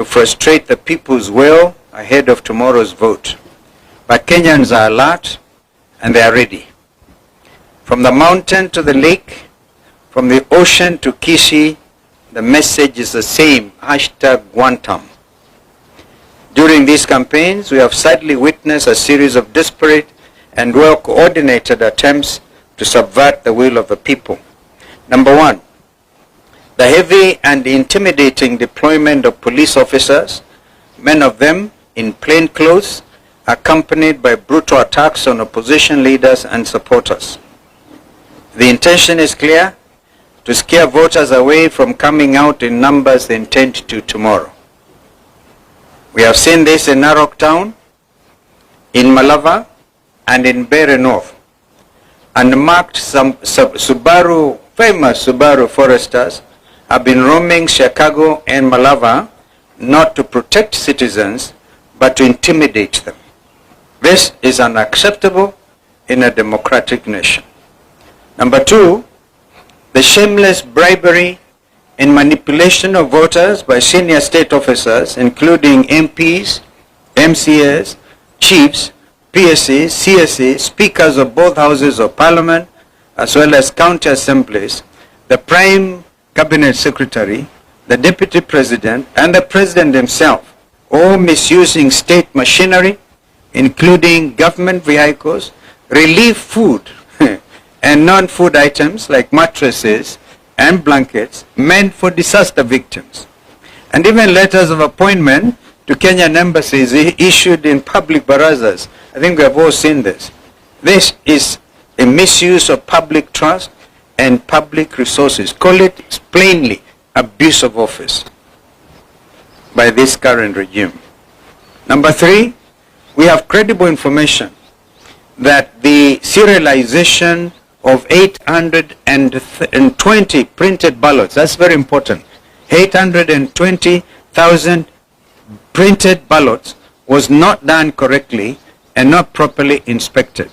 to frustrate the people's will ahead of tomorrow's vote. But Kenyans are alert and they are ready. From the mountain to the lake, from the ocean to Kisii, the message is the same, #Guantam. During these campaigns, we have sadly witnessed a series of disparate and well-coordinated attempts to subvert the will of the people. Number one, the heavy and intimidating deployment of police officers, many of them in plain clothes, accompanied by brutal attacks on opposition leaders and supporters. The intention is clear: to scare voters away from coming out in numbers they intend to tomorrow. We have seen this in Narok Town, in Malava, and in Bere North. Unmarked famous Subaru foresters have been roaming Chicago and Malava not to protect citizens, but to intimidate them. This is unacceptable in a democratic nation. Number two, the shameless bribery and manipulation of voters by senior state officers, including MPs, MCAs, chiefs, PSAs, CSAs, speakers of both houses of parliament, as well as county assemblies, the prime cabinet secretary, the deputy president, and the president himself, all misusing state machinery, including government vehicles, relief food, and non-food items like mattresses and blankets meant for disaster victims. And even letters of appointment to Kenyan embassies issued in public barazas. I think we have all seen this. This is a misuse of public trust and public resources. Call it plainly abuse of office by this current regime. Number three, we have credible information that the serialization of 820 printed ballots, that's very important, 820,000 printed ballots was not done correctly and not properly inspected.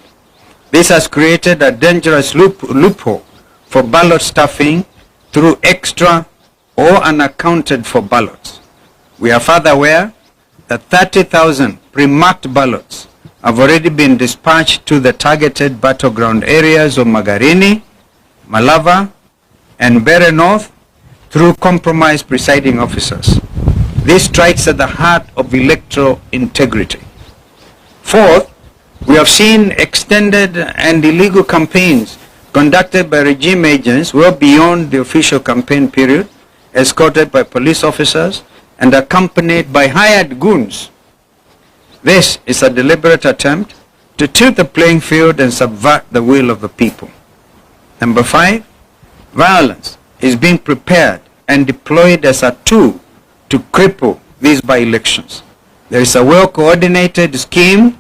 This has created a dangerous loophole for ballot stuffing through extra or unaccounted for ballots. We are further aware that 30,000 pre-marked ballots have already been dispatched to the targeted battleground areas of Magarini, Malava, and Bere North through compromised presiding officers. This strikes at the heart of electoral integrity. Fourth, we have seen extended and illegal campaigns conducted by regime agents well beyond the official campaign period, escorted by police officers and accompanied by hired goons. This is a deliberate attempt to tilt the playing field and subvert the will of the people. Number five, violence is being prepared and deployed as a tool to cripple these by-elections. There is a well-coordinated scheme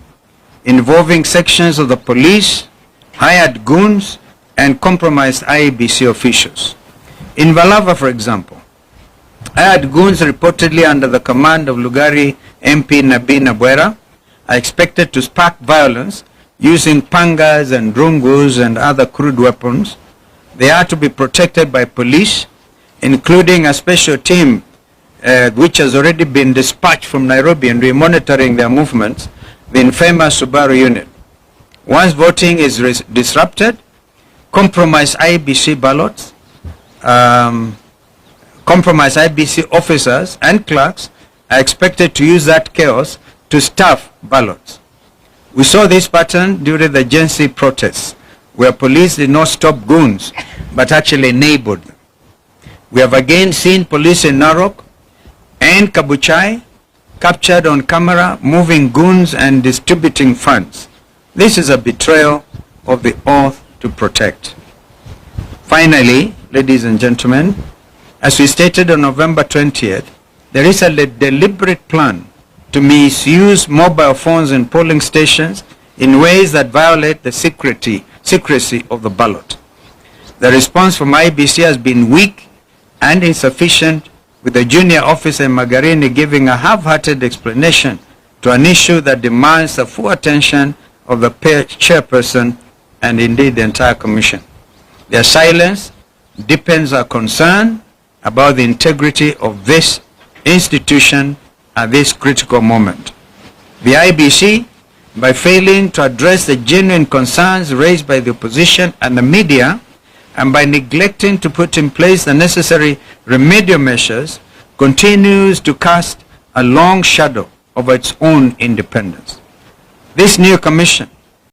involving sections of the police, hired goons, and compromised IEBC officials. In Malava, for example, hired goons reportedly under the command of Lugari MP Nabi Nabwera are expected to spark violence using pangas and rungus and other crude weapons. They are to be protected by police, including a special team which has already been dispatched from Nairobi and we are monitoring their movements, the infamous Subaru unit. Once voting is disrupted, compromised IBC ballots, compromised IBC officers and clerks are expected to use that chaos to stuff ballots. We saw this pattern during the Gen Z protests, where police did not stop goons, but actually enabled them. We have again seen police in Narok and Kabuchai captured on camera moving goons and distributing funds. This is a betrayal of the oath to protect. Finally, ladies and gentlemen, as we stated on November 20th, there is a deliberate plan to misuse mobile phones in polling stations in ways that violate the secrecy of the ballot. The response from IBC has been weak and insufficient, with the junior officer in Magarini giving a half-hearted explanation to an issue that demands the full attention of the chairperson and indeed the entire commission. Their silence deepens our concern about the integrity of this institution at this critical moment. The IBC, by failing to address the genuine concerns raised by the opposition and the media, and by neglecting to put in place the necessary remedial measures, continues to cast a long shadow over its own independence. This new commission